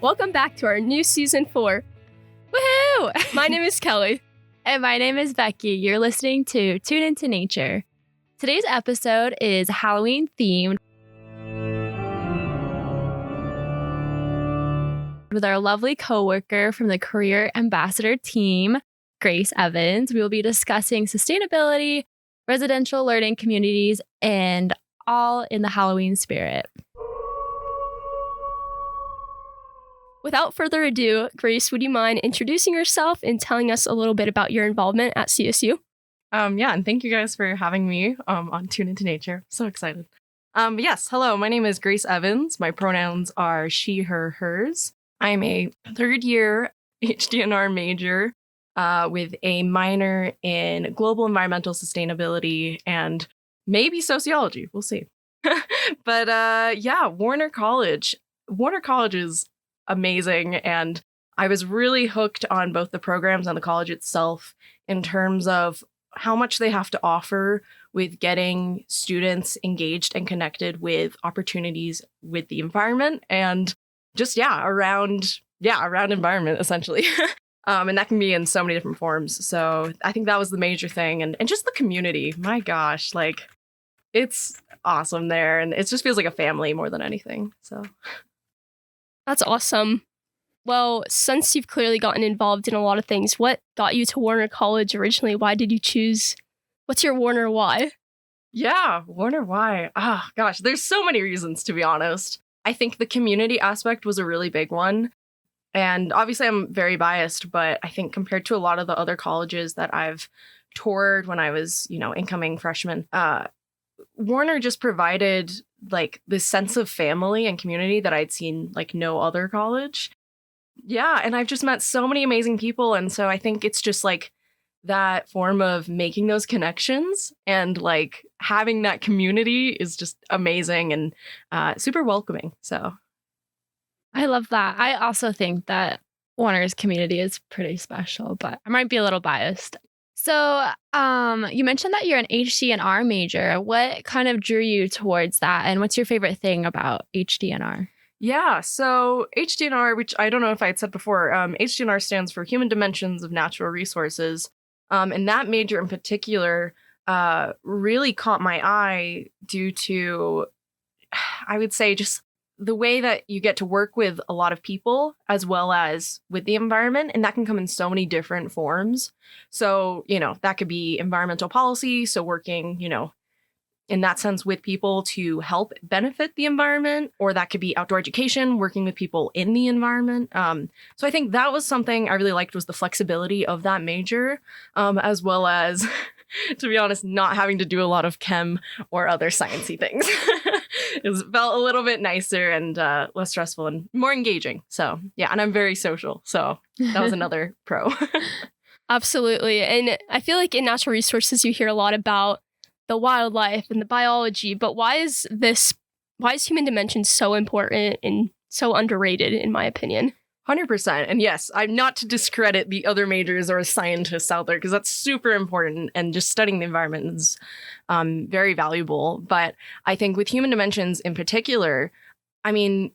Welcome back to our new season 4. Woohoo! My name is Kelley. And my name is Becky. You're listening to Tune Into Nature. Today's episode is Halloween themed with our lovely coworker from the Career Ambassador team, Grace Evans. We will be discussing sustainability, residential learning communities, and all in the Halloween spirit. Without further ado, Grace, would you mind introducing yourself and telling us a little bit about your involvement at CSU? And thank you guys for having me on Tune Into Nature. So excited. Yes, hello, my name is Grace Evans. My pronouns are she, her, hers. I'm a third year HDNR major with a minor in global environmental sustainability and maybe sociology. We'll see. But yeah, Warner College. Warner College is amazing, and I was really hooked on both the programs and the college itself in terms of how much they have to offer with getting students engaged and connected with opportunities with the environment and just around environment essentially. And that can be in so many different forms. So I think that was the major thing, and just the community. My gosh, like it's awesome there, and it just feels like a family more than anything. So That's awesome. Well, since you've clearly gotten involved in a lot of things, what got you to Warner College originally? Why did you choose? What's your Warner why? Yeah, Warner why? Ah, gosh, there's so many reasons, to be honest. I think the community aspect was a really big one. And obviously I'm very biased, but I think compared to a lot of the other colleges that I've toured when I was, incoming freshman, Warner just provided like this sense of family and community that I'd seen like no other college. Yeah, and I've just met so many amazing people. And so I think it's just like that form of making those connections and like having that community is just amazing and super welcoming. So I love that. I also think that Warner's community is pretty special, but I might be a little biased. So you mentioned that you're an HDNR major. What kind of drew you towards that? And what's your favorite thing about HDNR? Yeah, so HDNR, which I don't know if I had said before, HDNR stands for Human Dimensions of Natural Resources. And that major in particular really caught my eye due to, I would say, just the way that you get to work with a lot of people as well as with the environment. And that can come in so many different forms. So, that could be environmental policy. So working, in that sense with people to help benefit the environment, or that could be outdoor education, working with people in the environment. So I think that was something I really liked, was the flexibility of that major, as well as, to be honest, not having to do a lot of chem or other sciencey things. It felt a little bit nicer and less stressful and more engaging. So yeah, and I'm very social. So that was another pro. Absolutely. And I feel like in natural resources, you hear a lot about the wildlife and the biology, but why is human dimension so important and so underrated, in my opinion? 100%. And yes, I'm not to discredit the other majors or scientists out there, because that's super important. And just studying the environment is very valuable. But I think with human dimensions in particular, I mean,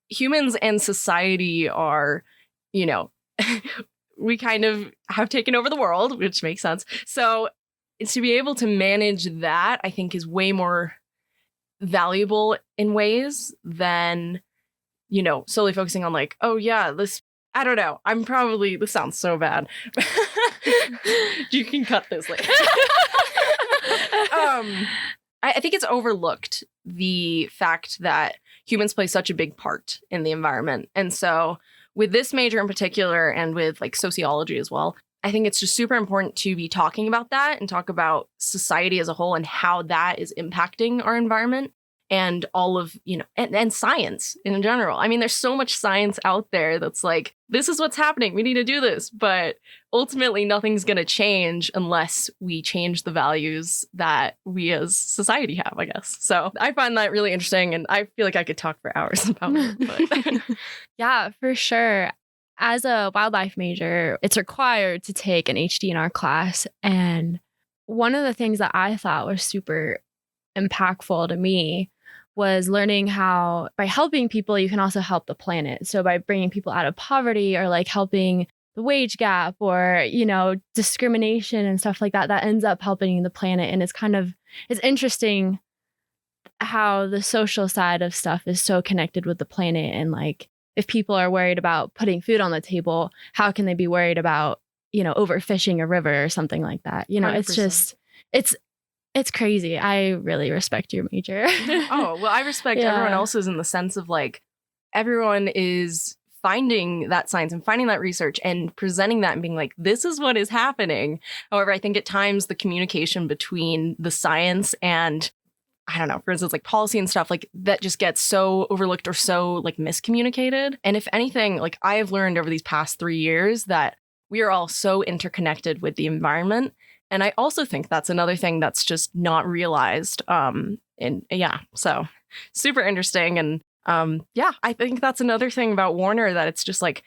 humans and society are, we kind of have taken over the world, which makes sense. So to be able to manage that, I think, is way more valuable in ways than solely focusing on like, oh yeah, this, I don't know. This sounds so bad. You can cut this later. I think it's overlooked, the fact that humans play such a big part in the environment. And so with this major in particular, and with like sociology as well, I think it's just super important to be talking about that and talk about society as a whole and how that is impacting our environment. And all of, and science in general. I mean, there's so much science out there that's like, this is what's happening. We need to do this. But ultimately, nothing's going to change unless we change the values that we as society have, I guess. So I find that really interesting. And I feel like I could talk for hours about it. But Yeah, for sure. As a wildlife major, it's required to take an HDNR class. And one of the things that I thought was super impactful to me was learning how by helping people, you can also help the planet. So by bringing people out of poverty or like helping the wage gap or, discrimination and stuff like that, that ends up helping the planet. And it's interesting how the social side of stuff is so connected with the planet. And like, if people are worried about putting food on the table, how can they be worried about, overfishing a river or something like that? 100%. It's crazy. I really respect your major. Oh, well, I respect everyone else's in the sense of like, everyone is finding that science and finding that research and presenting that and being like, this is what is happening. However, I think at times the communication between the science and, I don't know, for instance, like policy and stuff like that just gets so overlooked or so like miscommunicated. And if anything, like I have learned over these past 3 years that we are all so interconnected with the environment. And I also think that's another thing that's just not realized. So super interesting. And I think that's another thing about Warner, that it's just like,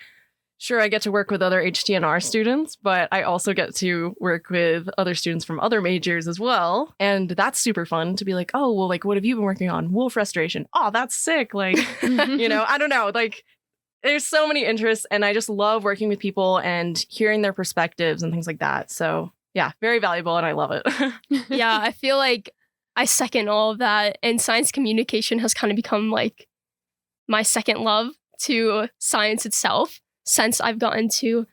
sure, I get to work with other HTNR students, but I also get to work with other students from other majors as well. And that's super fun to be like, oh, well, like, what have you been working on? Wolf restoration. Oh, that's sick. Like, I don't know, like, there's so many interests, and I just love working with people and hearing their perspectives and things like that. So yeah, very valuable, and I love it. Yeah, I feel like I second all of that, and science communication has kind of become like my second love to science itself, since I've gotten to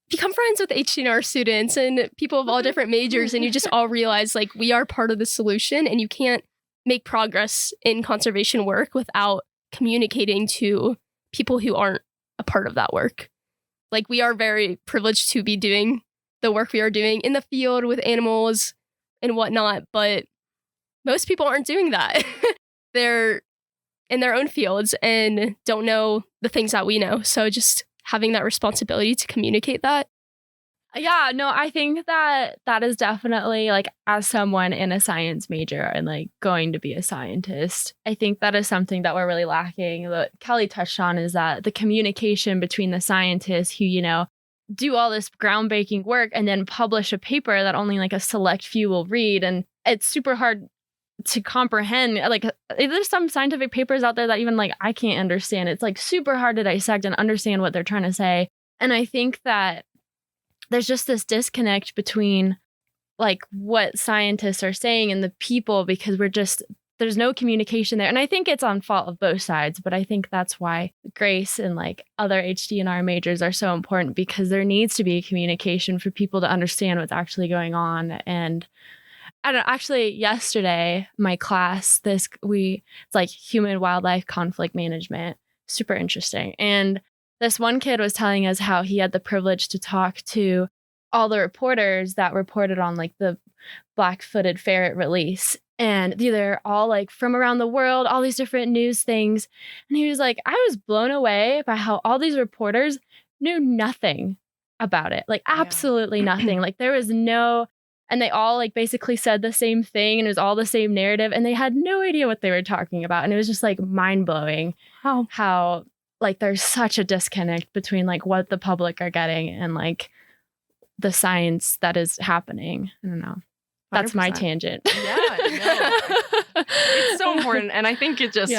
become friends with HTNR students and people of all different majors, and you just all realize like we are part of the solution, and you can't make progress in conservation work without communicating to people who aren't a part of that work. Like, we are very privileged to be doing the work we are doing in the field with animals and whatnot, but most people aren't doing that. They're in their own fields and don't know the things that we know. So just having that responsibility to communicate that. Yeah, no, I think that is definitely, like, as someone in a science major and like going to be a scientist, I think that is something that we're really lacking. What Kelley touched on is that the communication between the scientists who, do all this groundbreaking work and then publish a paper that only like a select few will read. And it's super hard to comprehend. Like, there's some scientific papers out there that even like I can't understand. It's like super hard to dissect and understand what they're trying to say. And I think that there's just this disconnect between like what scientists are saying and the people, because there's no communication there. And I think it's on fault of both sides, but I think that's why Grace and like other HDNR majors are so important, because there needs to be communication for people to understand what's actually going on. And I don't know, actually yesterday, my class, it's like human wildlife conflict management, super interesting. And this one kid was telling us how he had the privilege to talk to all the reporters that reported on like the black-footed ferret release. And they're all like from around the world, all these different news things. And he was like, I was blown away by how all these reporters knew nothing about it. Like absolutely nothing. Like there was and they all like basically said the same thing, and it was all the same narrative, and they had no idea what they were talking about. And it was just like mind-blowing how like there's such a disconnect between like what the public are getting and like the science that is happening. I don't know. That's 100%. My tangent. Yeah, no. It's so important. And I think it just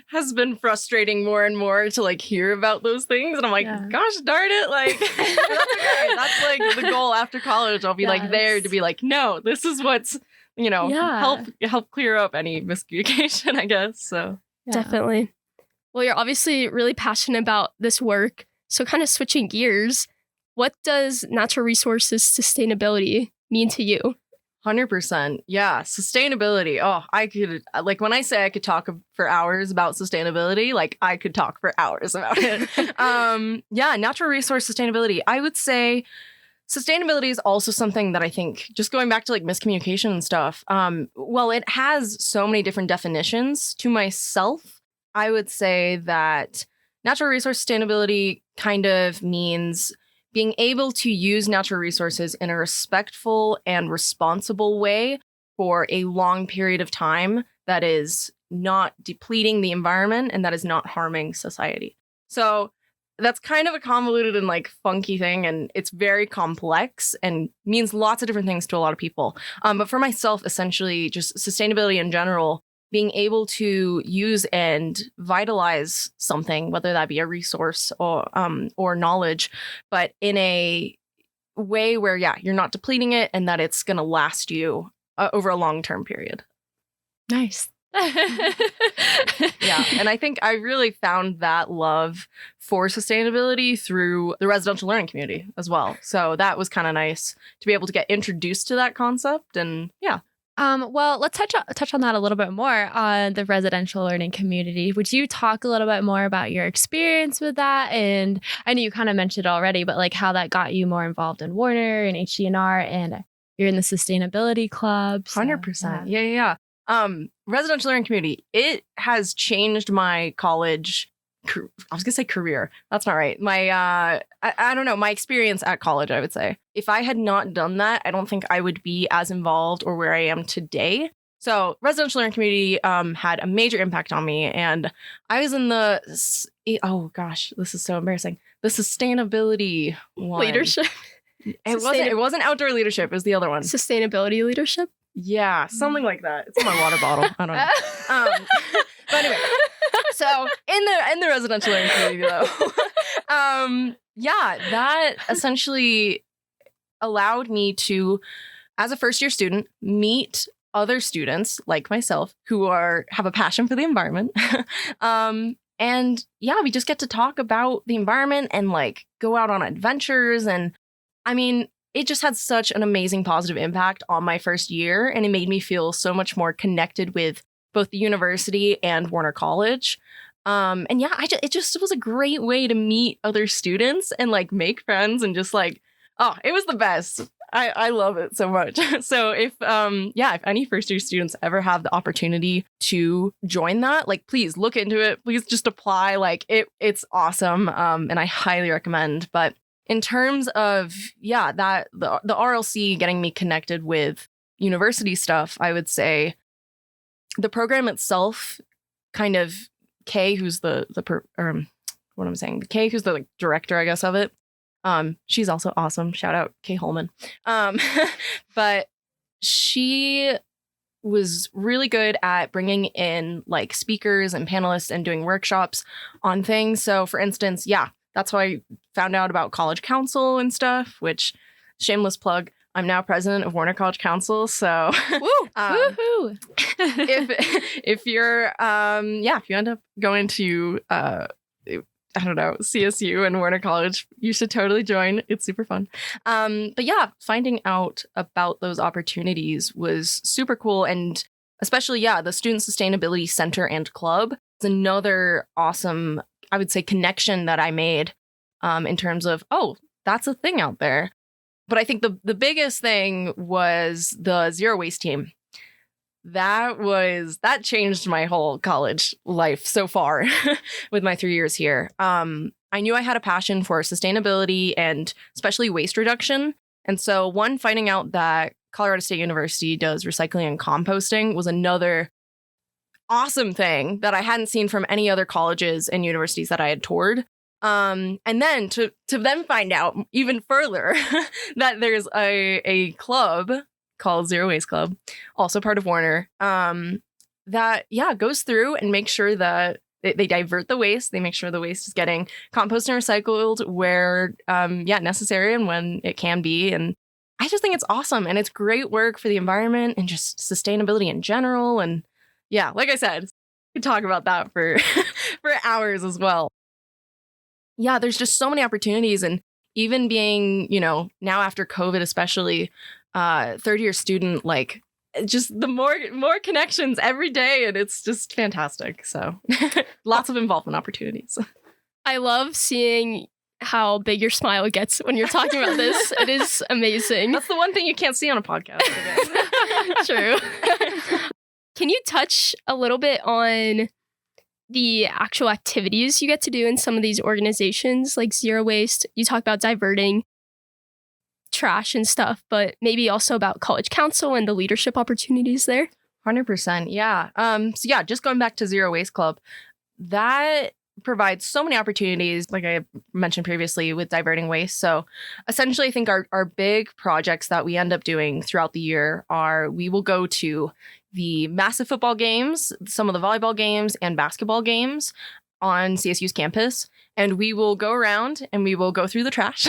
has been frustrating more and more to like hear about those things. And I'm like, gosh darn it. Like, that's okay. That's like the goal after college. I'll be like there to be like, no, this is what's, help clear up any miscommunication, I guess. So definitely. Well, you're obviously really passionate about this work. So kind of switching gears, what does natural resources sustainability mean to you? 100%. Yeah. Sustainability. Oh, I could, like, when I say I could talk for hours about sustainability, like I could talk for hours about it. Natural resource sustainability. I would say sustainability is also something that I think, just going back to like miscommunication and stuff, it has so many different definitions. To myself, I would say that natural resource sustainability kind of means being able to use natural resources in a respectful and responsible way for a long period of time that is not depleting the environment and that is not harming society. So that's kind of a convoluted and like funky thing, and it's very complex and means lots of different things to a lot of people. But for myself, essentially, just sustainability in general being able to use and vitalize something, whether that be a resource or knowledge, but in a way where, you're not depleting it and that it's going to last you over a long-term period. Nice. Yeah. And I think I really found that love for sustainability through the residential learning community as well. So that was kind of nice to be able to get introduced to that concept. And yeah. Well, let's touch on that a little bit more on the residential learning community. Would you talk a little bit more about your experience with that? And I know you kind of mentioned it already, but like how that got you more involved in Warner and HDNR, and you're in the sustainability club. So, 100%. Yeah. Residential learning community, it has changed my college. I was gonna say career. That's not right. My I don't know, my experience at college, I would say. If I had not done that, I don't think I would be as involved or where I am today. So residential learning community had a major impact on me, and I was in the oh gosh, this is so embarrassing. The sustainability one. Leadership. It wasn't outdoor leadership. It was the other one. Sustainability leadership. Yeah, something like that. It's in my water bottle. I don't know. But anyway, so in the residential learning community, though, that essentially allowed me to, as a first year student, meet other students like myself who have a passion for the environment. And we just get to talk about the environment and like go out on adventures. And I mean, it just had such an amazing positive impact on my first year, and it made me feel so much more connected with both the university and Warner College. It just was a great way to meet other students and like make friends and just like, it was the best. I love it so much. So if any first year students ever have the opportunity to join that, like, please look into it. Please just apply. Like it's awesome. And I highly recommend. But in terms of, that the RLC getting me connected with university stuff, I would say the program itself, kind of Kay, who's Kay, who's the like, director, I guess, of it. She's also awesome. Shout out Kay Holman. But she was really good at bringing in like speakers and panelists and doing workshops on things. So for instance, that's how I found out about College Council and stuff, which, shameless plug, I'm now president of Warner College Council. So woohoo! if you're, if you end up going to, I don't know, CSU and Warner College, you should totally join. It's super fun. But finding out about those opportunities was super cool. And especially, the Student Sustainability Center and Club is another awesome, I would say, connection that I made in terms of, that's a thing out there. But I think the biggest thing was the zero waste team. That changed my whole college life so far with my 3 years here. I knew I had a passion for sustainability and especially waste reduction. And so finding out that Colorado State University does recycling and composting was another awesome thing that I hadn't seen from any other colleges and universities that I had toured. And then to then find out even further that there's a club called Zero Waste Club, also part of Warner, that goes through and makes sure that they divert the waste. They make sure the waste is getting composted and recycled where necessary and when it can be. And I just think it's awesome, and it's great work for the environment and just sustainability in general. And like I said, we could talk about that for for hours as well. There's just so many opportunities, and even being, now after COVID, especially third year student, like just the more connections every day, and it's just fantastic. So lots of involvement opportunities. I love seeing how big your smile gets when you're talking about this. It is amazing. That's the one thing you can't see on a podcast, I guess. True. Can you touch a little bit on the actual activities you get to do in some of these organizations, like Zero Waste? You talk about diverting trash and stuff, but maybe also about College Council and the leadership opportunities there. 100%. Yeah. Just going back to Zero Waste Club, that provides so many opportunities, like I mentioned previously, with diverting waste. So essentially, I think our big projects that we end up doing throughout the year are we will go to the massive football games, some of the volleyball games and basketball games on CSU's campus. And we will go around and we will go through the trash.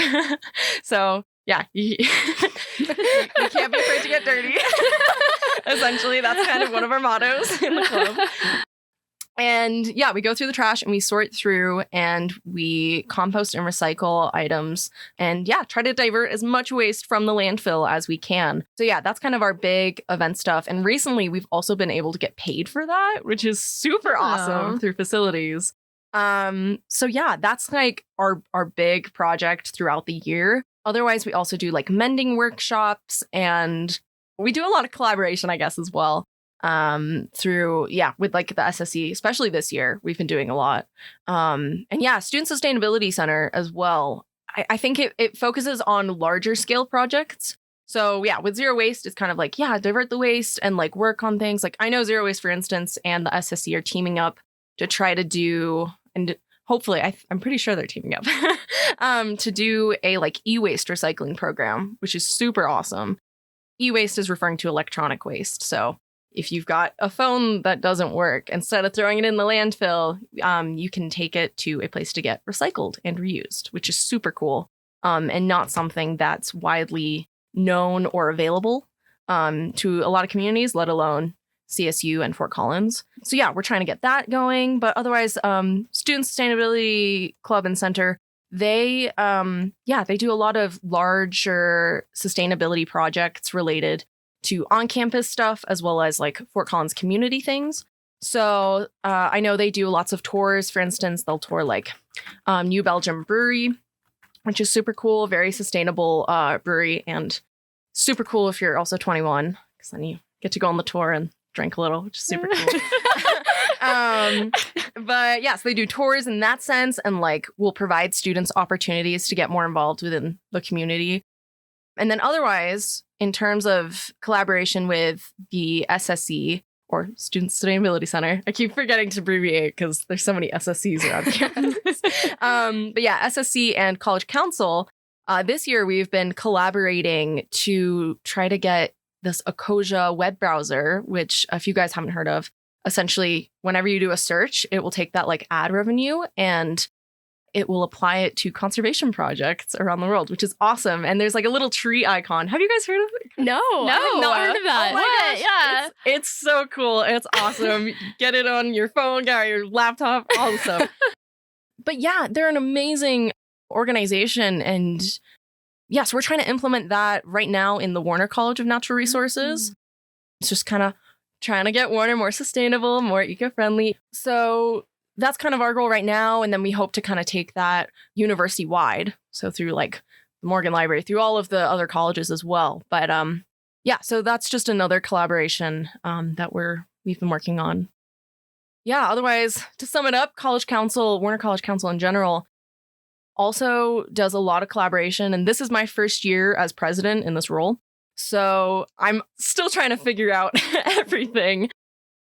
So yeah, you can't be afraid to get dirty. Essentially, that's kind of one of our mottos in the club. And yeah, we go through the trash and we sort through and we compost and recycle items and yeah, try to divert as much waste from the landfill as we can. So yeah, that's kind of our big event stuff. And recently we've also been able to get paid for that, which is super awesome through facilities. So yeah, that's like our big project throughout the year. Otherwise, we also do like mending workshops and we do a lot of collaboration, I guess, as well. Through, with like the SSE, especially this year, we've been doing a lot. And yeah, Student Sustainability Center as well. I think it focuses on larger scale projects. So yeah, with Zero Waste, it's kind of like, divert the waste and like work on things. Like I know Zero Waste, for instance, and the SSE are teaming up to try to do, and hopefully, I'm pretty sure they're teaming up, to do a like e-waste recycling program, which is super awesome. E-waste is referring to electronic waste. So if you've got a phone that doesn't work, instead of throwing it in the landfill, you can take it to a place to get recycled and reused, which is super cool, and not something that's widely known or available to a lot of communities, let alone CSU and Fort Collins. So yeah, we're trying to get that going. But otherwise, Student Sustainability Club and Center, they do a lot of larger sustainability projects related to on-campus stuff, as well as like Fort Collins community things. So I know they do lots of tours. For instance, they'll tour like New Belgium Brewery, which is super cool, very sustainable brewery, and super cool if you're also 21, because then you get to go on the tour and drink a little, which is super cool. But yeah, so they do tours in that sense, and like will provide students opportunities to get more involved within the community. And then otherwise, in terms of collaboration with the SSE, or Student Sustainability Center, I keep forgetting to abbreviate because there's so many SSEs around campus. But yeah, SSE and College Council, this year we've been collaborating to try to get this Ecosia web browser, which if you guys haven't heard of, essentially whenever you do a search, it will take that like ad revenue and it will apply it to conservation projects around the world, which is awesome. And there's like a little tree icon. Have you guys heard of it? No, I've not heard of that. Oh my gosh. Yeah. It's so cool. It's awesome. Get it on your phone, get it on your laptop, all the stuff. But yeah, they're an amazing organization. And yes, we're trying to implement that right now in the Warner College of Natural Resources. It's just kind of trying to get Warner more sustainable, more eco-friendly. So that's kind of our goal right now. And then we hope to kind of take that university-wide. So through like the Morgan Library, through all of the other colleges as well. But so that's just another collaboration that we've been working on. Yeah, otherwise, to sum it up, College Council, Warner College Council in general, also does a lot of collaboration. And this is my first year as president in this role. So I'm still trying to figure out everything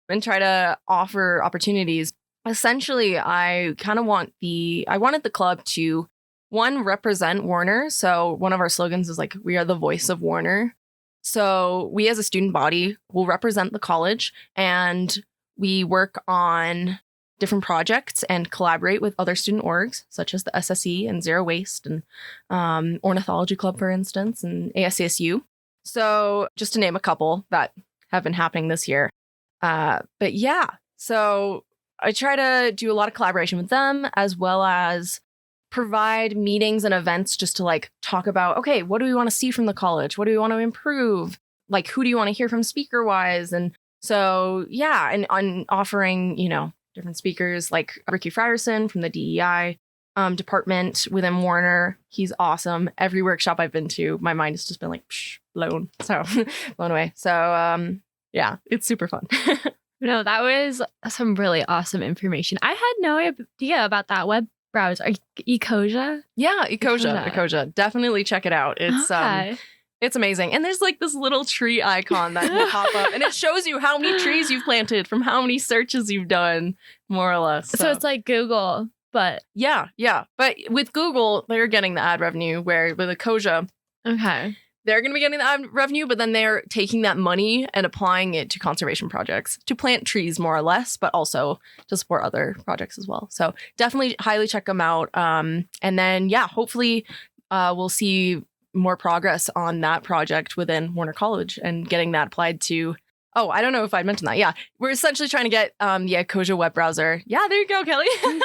and try to offer opportunities. Essentially, I wanted the club to, one, represent Warner. So one of our slogans is like, we are the voice of Warner. So we as a student body will represent the college and we work on different projects and collaborate with other student orgs, such as the SSE and Zero Waste and Ornithology Club, for instance, and ASCSU. So just to name a couple that have been happening this year. But yeah, so I try to do a lot of collaboration with them, as well as provide meetings and events just to like talk about, okay, what do we want to see from the college? What do we want to improve? Like, who do you want to hear from speaker wise? And so, yeah, and on offering, different speakers like Ricky Frierson from the DEI department within Warner. He's awesome. Every workshop I've been to, my mind has just been like blown away. So, yeah, it's super fun. No, that was some really awesome information. I had no idea about that web browser. Ecosia? Yeah, Ecosia. Definitely check it out. It's It's amazing. And there's like this little tree icon that will pop up and it shows you how many trees you've planted from how many searches you've done, more or less. So it's like Google, but yeah. But with Google, they're getting the ad revenue, where with Ecosia, okay, they're going to be getting the ad revenue, but then they're taking that money and applying it to conservation projects to plant trees, more or less, but also to support other projects as well. So definitely highly check them out. And then, hopefully we'll see more progress on that project within Warner College and getting that applied to. Oh, I don't know if I mentioned that. Yeah, we're essentially trying to get the Ecosia web browser. Yeah, there you go, Kelly. Oh,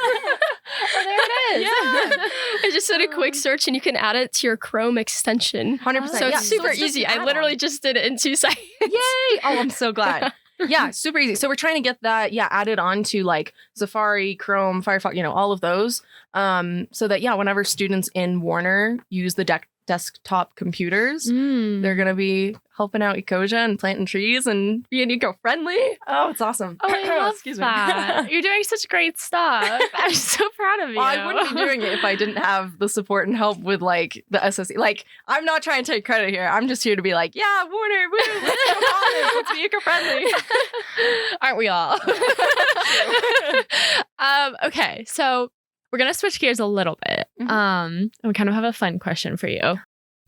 there it is. Yeah. I just did a quick search and you can add it to your Chrome extension. 100%. So it's super easy. I literally just did it in 2 seconds. Yay! Oh, I'm so glad. Yeah, super easy. So we're trying to get that, added on to like Safari, Chrome, Firefox, all of those. So that, whenever students in Warner use the desktop computers, they're going to be helping out Ecosia and planting trees and being eco-friendly. Oh, it's awesome. Oh, I love that. You're doing such great stuff. I'm so proud of you. Well, I wouldn't be doing it if I didn't have the support and help with like the SSE. Like, I'm not trying to take credit here. I'm just here to be like, yeah, Warner, woo, let's go college. Let's be eco-friendly. Aren't we all? Okay, so we're going to switch gears a little bit. And we kind of have a fun question for you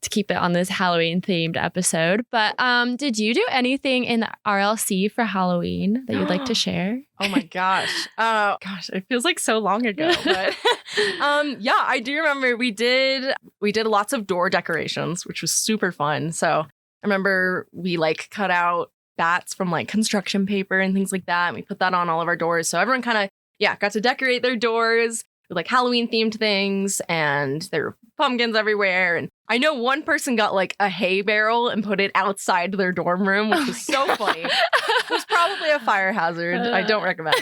to keep it on this Halloween themed episode. But did you do anything in the RLC for Halloween that you'd like to share? Oh my gosh. It feels like so long ago. But I do remember we did lots of door decorations, which was super fun. So I remember we like cut out bats from like construction paper and things like that. And we put that on all of our doors. So everyone kind of, got to decorate their doors with like Halloween themed things, and there were pumpkins everywhere. And I know one person got like a hay barrel and put it outside their dorm room, which was so funny. It was probably a fire hazard. I don't recommend.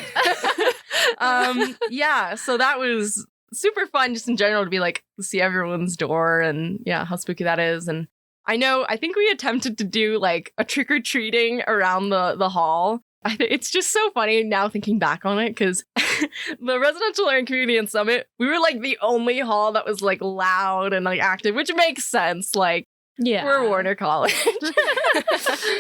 So that was super fun just in general to be like, see everyone's door and how spooky that is. And I think we attempted to do like a trick-or-treating around the hall. It's just so funny now thinking back on it, because the residential learning community in Summit, we were like the only hall that was like loud and like active, which makes sense. Like, we're Warner College.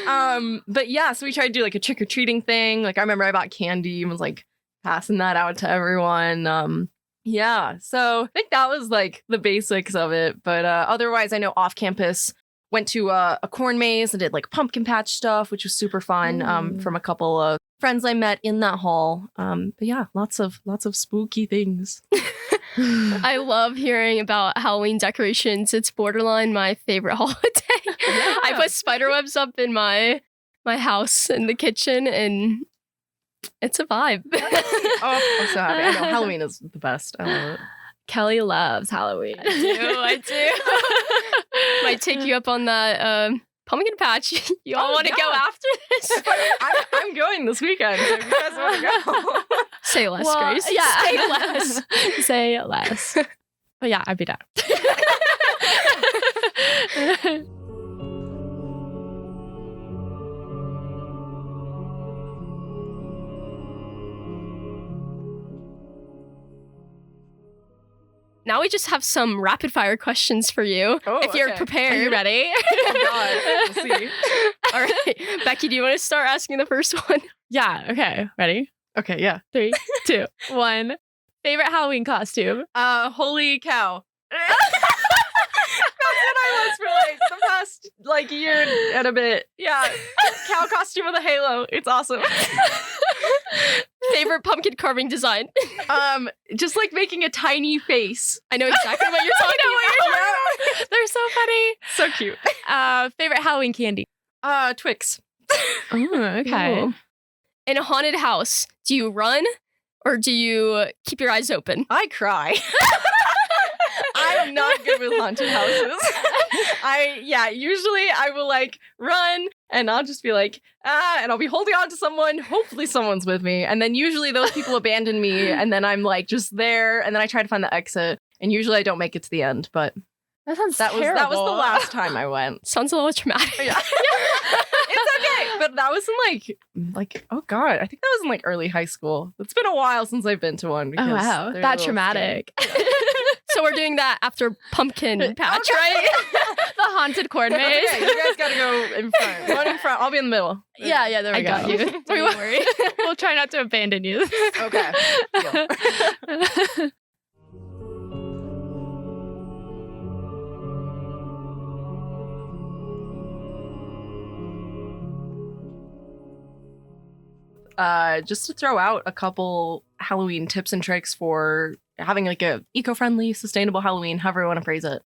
But so we tried to do like a trick-or-treating thing. Like I remember I bought candy and was like passing that out to everyone. So I think that was like the basics of it. But otherwise, I know off campus went to a corn maze and did like pumpkin patch stuff, which was super fun from a couple of friends I met in that hall. But lots of spooky things. I love hearing about Halloween decorations. It's borderline my favorite holiday. I put spider webs up in my house in the kitchen, and it's a vibe. Oh, I'm so happy. I know Halloween is the best. I love it. Kelly loves Halloween. I do. Might take you up on that pumpkin patch. You all want to go after this? I'm going this weekend, so if you guys want to go. Say less, Grace. Yeah. Say less. Say less. But I'd be down. Now we just have some rapid fire questions for you. If you're prepared. Are you ready? Oh God, we'll see. All right. Becky, do you want to start asking the first one? Yeah. Okay. Ready? Okay, yeah. 3, 2, 1. Favorite Halloween costume? Holy cow. That's what I was for like the past like year and a bit. Yeah. Cow costume with a halo. It's awesome. Favorite pumpkin carving design? Just like making a tiny face. I know exactly what you're talking about. They're so funny. So cute. Favorite Halloween candy? Twix. Oh, okay. Ooh. In a haunted house, do you run or do you keep your eyes open? I cry. I am not good with haunted houses. Usually I will like run and I'll just be like, and I'll be holding on to someone. Hopefully someone's with me. And then usually those people abandon me and then I'm like just there. And then I try to find the exit. And usually I don't make it to the end, but that was the last time I went. Sounds a little traumatic. Yeah. It's okay. But that was in like, oh God, I think that was in like early high school. It's been a while since I've been to one. Oh wow, that traumatic. So we're doing that after pumpkin patch, right? The haunted corn maze. Okay, you guys gotta go in front. One in front. I'll be in the middle. Yeah, there we go. got you. Don't worry. We'll try not to abandon you. Okay. Deal. Just to throw out a couple Halloween tips and tricks for having like a eco-friendly, sustainable Halloween, however you want to phrase it.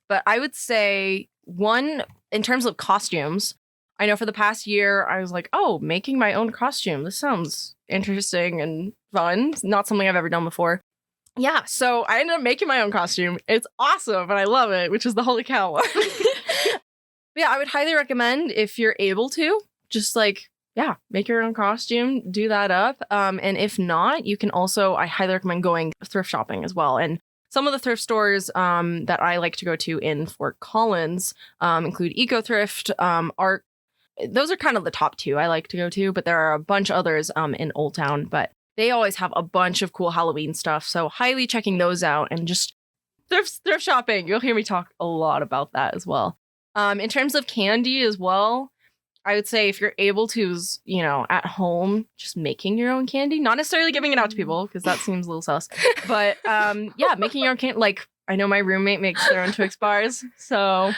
But I would say one, in terms of costumes, I know for the past year, I was like, oh, making my own costume. This sounds interesting and fun. It's not something I've ever done before. Yeah, so I ended up making my own costume. It's awesome and I love it, which is the Holy Cow one. Yeah, I would highly recommend if you're able to, just like, yeah, make your own costume, do that up. And if not, you can also, I highly recommend going thrift shopping as well. And some of the thrift stores that I like to go to in Fort Collins include Eco Thrift, Art. Those are kind of the top two I like to go to, but there are a bunch of others in Old Town. But they always have a bunch of cool Halloween stuff. So highly checking those out and just thrift shopping. You'll hear me talk a lot about that as well. In terms of candy as well, I would say if you're able to, you know, at home, just making your own candy, not necessarily giving it out to people because that seems a little sus, but yeah, making your own candy. Like I know my roommate makes their own Twix bars, so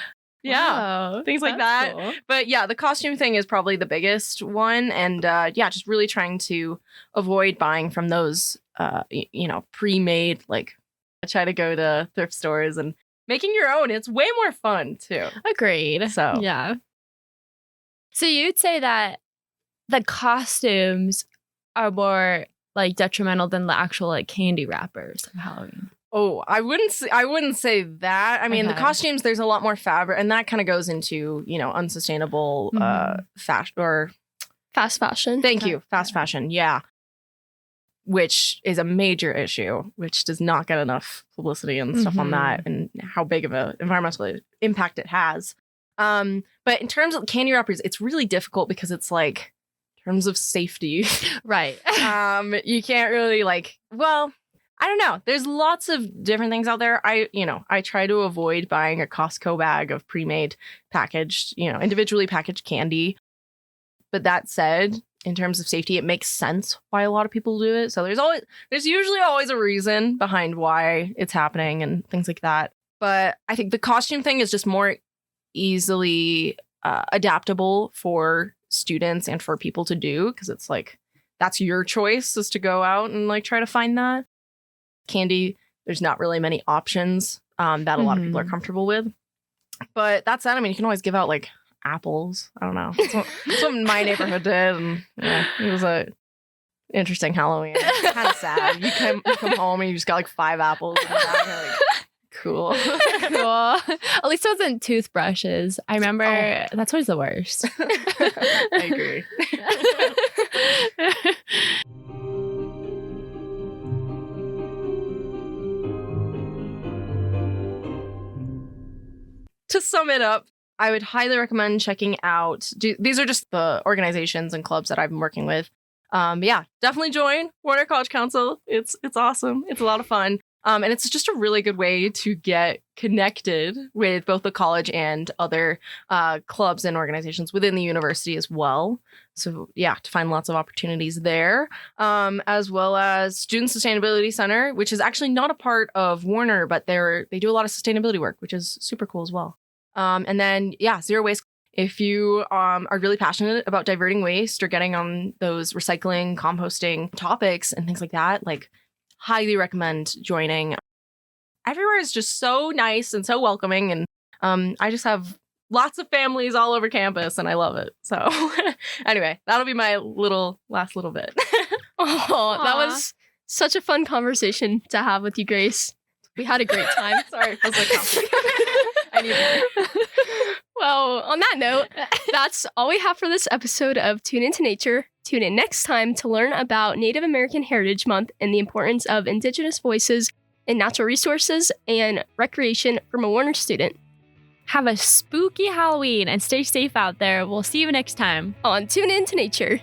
yeah, Wow, things like that. cool. But yeah, the costume thing is probably the biggest one, and yeah, just really trying to avoid buying from those, you know, pre-made. Like I try to go to thrift stores and making your own. It's way more fun too. Agreed. So Yeah. So you'd say that the costumes are more like detrimental than the actual like candy wrappers of Halloween. Oh, I wouldn't say that. I mean, the Okay. costumes, there's a lot more fabric, and that kind of goes into, you know, unsustainable fashion or Fast fashion. thank you, fast fashion. Yeah. Which is a major issue, which does not get enough publicity and stuff on that and how big of an environmental impact it has. But in terms of candy wrappers, it's really difficult because it's like in terms of safety. Right. You can't really like, well, I don't know. There's lots of different things out there. I try to avoid buying a Costco bag of pre-made packaged, you know, individually packaged candy. But that said, in terms of safety, it makes sense why a lot of people do it. So there's usually always a reason behind why it's happening and things like that. But I think the costume thing is just more easily adaptable for students and for people to do because it's like that's your choice is to go out and like try to find that. Candy, there's not really many options that a lot of people are comfortable with. But that said, I mean, you can always give out like apples. I don't know. That's what my neighborhood did. And yeah, it was a interesting Halloween. It's kind of sad. You come home and you just got like 5 apples. And you're like, cool. Cool. At least it wasn't toothbrushes. I remember that's always the worst. I agree. To sum it up, I would highly recommend checking out. These are just the organizations and clubs that I've been working with. But yeah, definitely join Warner College Council. It's awesome. It's a lot of fun. And it's just a really good way to get connected with both the college and other clubs and organizations within the university as well. So yeah, to find lots of opportunities there, as well as Student Sustainability Center, which is actually not a part of Warner, but they do a lot of sustainability work, which is super cool as well. And then yeah, Zero Waste. If you are really passionate about diverting waste or getting on those recycling, composting topics and things like that, like highly recommend joining. Everywhere is just so nice and so welcoming. And I just have lots of families all over campus and I love it. So anyway, that'll be my last little bit. Oh, that was such a fun conversation to have with you, Grace. We had a great time. Sorry, I was like, I need more. Well, on that note, that's all we have for this episode of Tune Into Nature. Tune in next time to learn about Native American Heritage Month and the importance of Indigenous voices in natural resources and recreation from a Warner student. Have a spooky Halloween and stay safe out there. We'll see you next time On Tune Into Nature.